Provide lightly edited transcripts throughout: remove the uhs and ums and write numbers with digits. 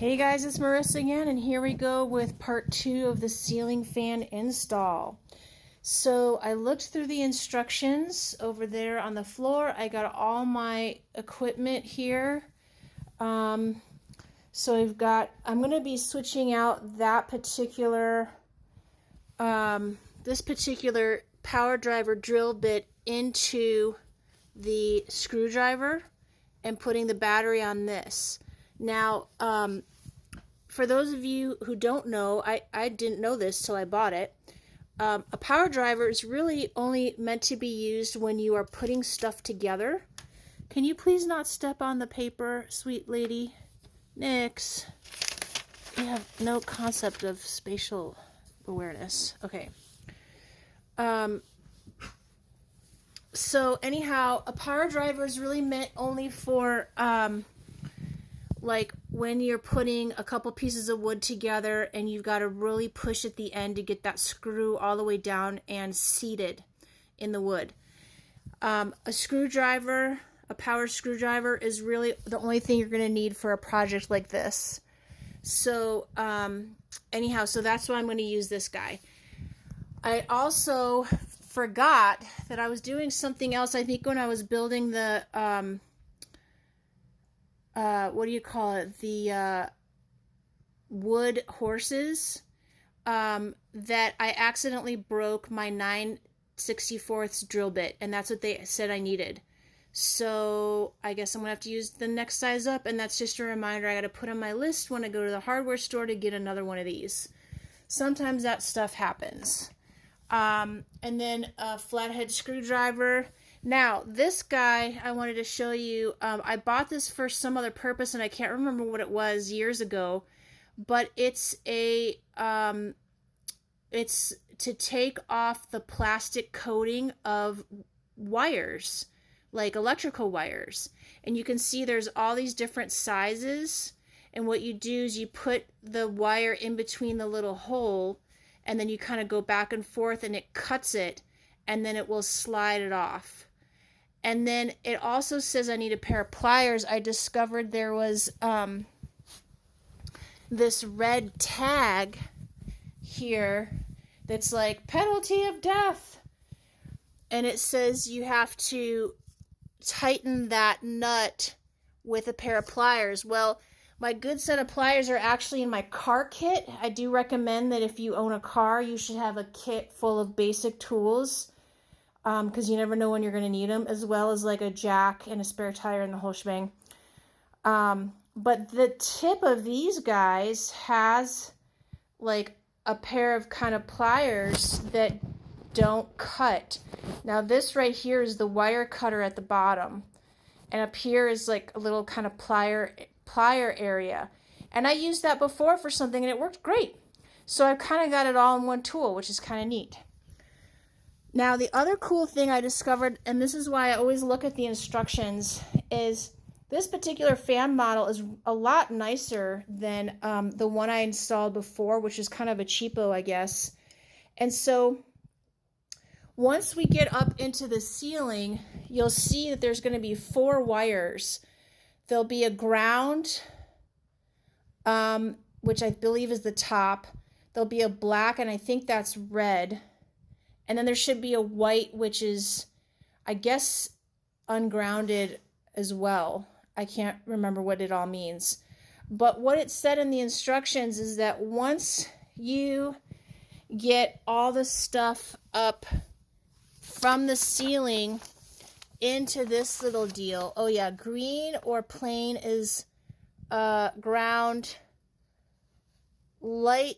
Hey guys, it's Marissa again, and here we go with part 2 of the ceiling fan install. So I looked through the instructions over there on the floor. I got all my equipment here. So I'm going to be switching out that particular, this particular power driver drill bit into the screwdriver and putting the battery on this. Now, for those of you who don't know, I didn't know this till I bought it. A power driver is really only meant to be used when you are putting stuff together. Can you please not step on the paper, sweet lady? Nix. You have no concept of spatial awareness. Okay. So anyhow, a power driver is really meant only for like when you're putting a couple pieces of wood together and you've got to really push at the end to get that screw all the way down and seated in the wood. A screwdriver, a power screwdriver, is really the only thing you're going to need for a project like this. So anyhow, so that's why I'm going to use this guy. I also forgot that I was doing something else, I think, when I was building the what do you call it? The wood horses, that I accidentally broke my 9/64 drill bit, and that's what they said I needed. So I guess I'm gonna have to use the next size up, and that's just a reminder I gotta put on my list when I go to the hardware store to get another one of these. Sometimes that stuff happens. And then a flathead screwdriver. Now, this guy I wanted to show you, I bought this for some other purpose, and I can't remember what it was years ago, but it's it's to take off the plastic coating of wires, like electrical wires. And you can see there's all these different sizes, and what you do is you put the wire in between the little hole, and then you kind of go back and forth, and it cuts it, and then it will slide it off. And then it also says I need a pair of pliers. I discovered there was this red tag here that's like penalty of death. And it says you have to tighten that nut with a pair of pliers. Well, my good set of pliers are actually in my car kit. I do recommend that if you own a car, you should have a kit full of basic tools, because you never know when you're going to need them, as well as like a jack and a spare tire and the whole shebang. But the tip of these guys has like a pair of kind of pliers that don't cut. Now this right here is the wire cutter at the bottom, and up here is like a little kind of plier area. And I used that before for something and it worked great. So I've kind of got it all in one tool, which is kind of neat. Now, the other cool thing I discovered, and this is why I always look at the instructions, is this particular fan model is a lot nicer than the one I installed before, which is kind of a cheapo, I guess. And so once we get up into the ceiling, you'll see that there's going to be 4 wires. There'll be a ground, which I believe is the top. There'll be a black, and I think that's red. And then there should be a white, which is, I guess, ungrounded as well. I can't remember what it all means. But what it said in the instructions is that once you get all the stuff up from the ceiling into this little deal, oh yeah, green or plain is ground, light,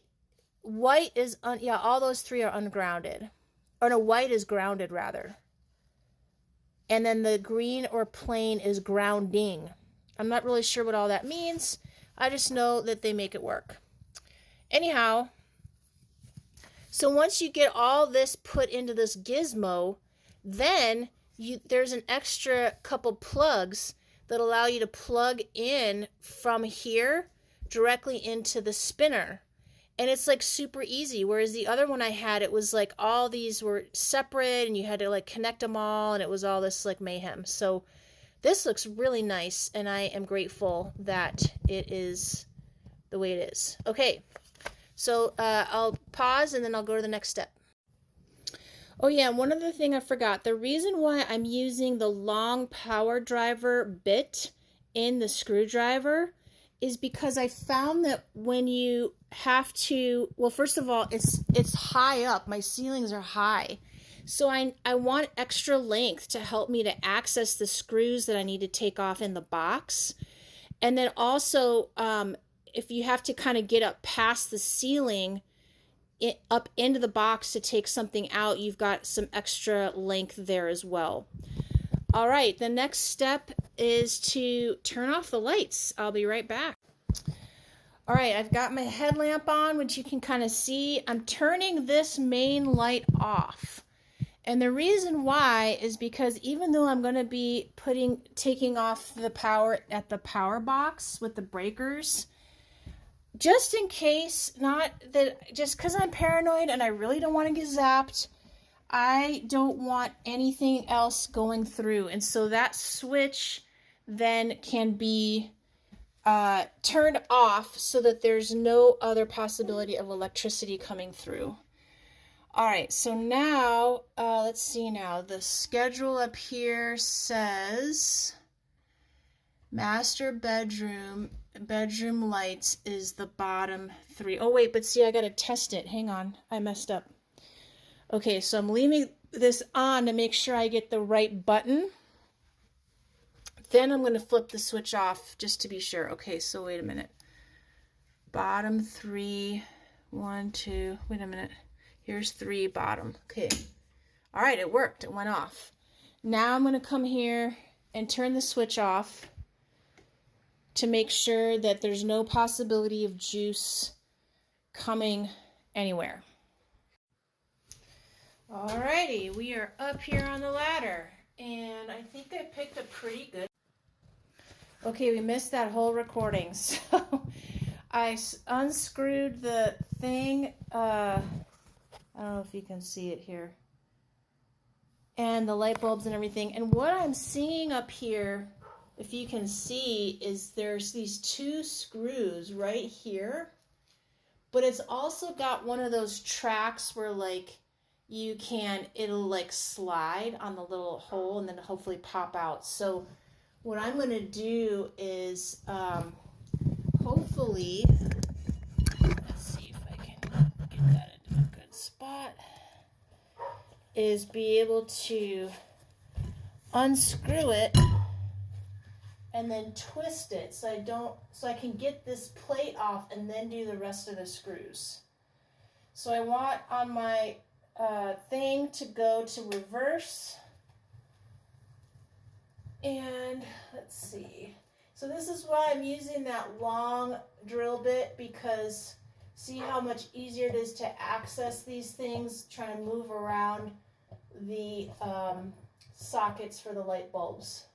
white is, yeah, all those 3 are ungrounded. Or no, white is grounded, rather. And then the green or plain is grounding. I'm not really sure what all that means. I just know that they make it work. Anyhow, so once you get all this put into this gizmo, then there's an extra couple plugs that allow you to plug in from here directly into the spinner. And it's like super easy, whereas the other one I had, it was like all these were separate and you had to like connect them all, and it was all this like mayhem. So this looks really nice, and I am grateful that it is the way it is. Okay, so I'll pause and then I'll go to the next step. Oh yeah, one other thing I forgot. The reason why I'm using the long power driver bit in the screwdriver is because I found that when you have to, well, first of all, it's high up. My ceilings are high. So I want extra length to help me to access the screws that I need to take off in the box. And then also, if you have to kind of get up past the ceiling, up into the box to take something out, you've got some extra length there as well. All right, the next step is to turn off the lights. I'll be right back. All right, I've got my headlamp on, which you can kind of see. I'm turning this main light off. And the reason why is because even though I'm going to be taking off the power at the power box with the breakers, just in case, not that, just because I'm paranoid and I really don't want to get zapped, I don't want anything else going through. And so that switch then can be turned off so that there's no other possibility of electricity coming through. All right, so now, let's see now. The schedule up here says master bedroom lights is the bottom 3. Oh, wait, but see, I got to test it. Hang on, I messed up. Okay, so I'm leaving this on to make sure I get the right button. Then I'm going to flip the switch off just to be sure. Okay, so wait a minute. Bottom 3, 1, 2, wait a minute. Here's 3 bottom. Okay. All right, it worked. It went off. Now I'm going to come here and turn the switch off to make sure that there's no possibility of juice coming anywhere. All righty, we are up here on the ladder, and I think I picked a pretty good. Okay, we missed that whole recording, so I unscrewed the thing. I don't know if you can see it here. And the light bulbs and everything. And what I'm seeing up here, if you can see, is there's these 2 screws right here. But it's also got one of those tracks where like it'll like slide on the little hole and then hopefully pop out. So what I'm going to do is hopefully, let's see if I can get that into a good spot, is be able to unscrew it and then twist it so I can get this plate off and then do the rest of the screws. So I want on my thing to go to reverse, and let's see. So this is why I'm using that long drill bit, because see how much easier it is to access these things, trying to move around the sockets for the light bulbs.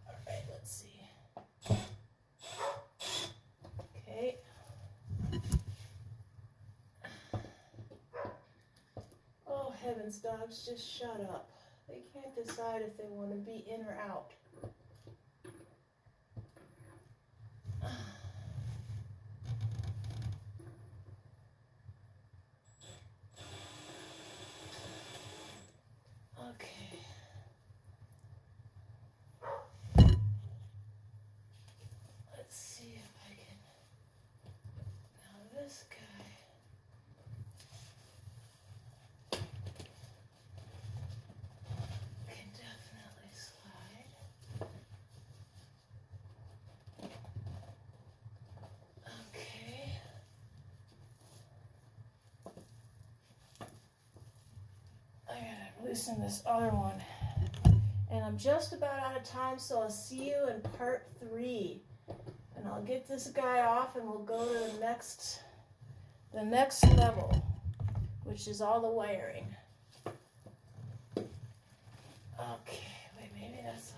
All right, let's see. Okay. Oh, heavens, dogs, just shut up. They can't decide if they want to be in or out. Okay. Let's see if I can. Now this guy. Can definitely slide. Okay. I gotta loosen this other one. And I'm just about out of time, so I'll see you in part 3. And I'll get this guy off and we'll go to the next level, which is all the wiring. Okay, wait, maybe that's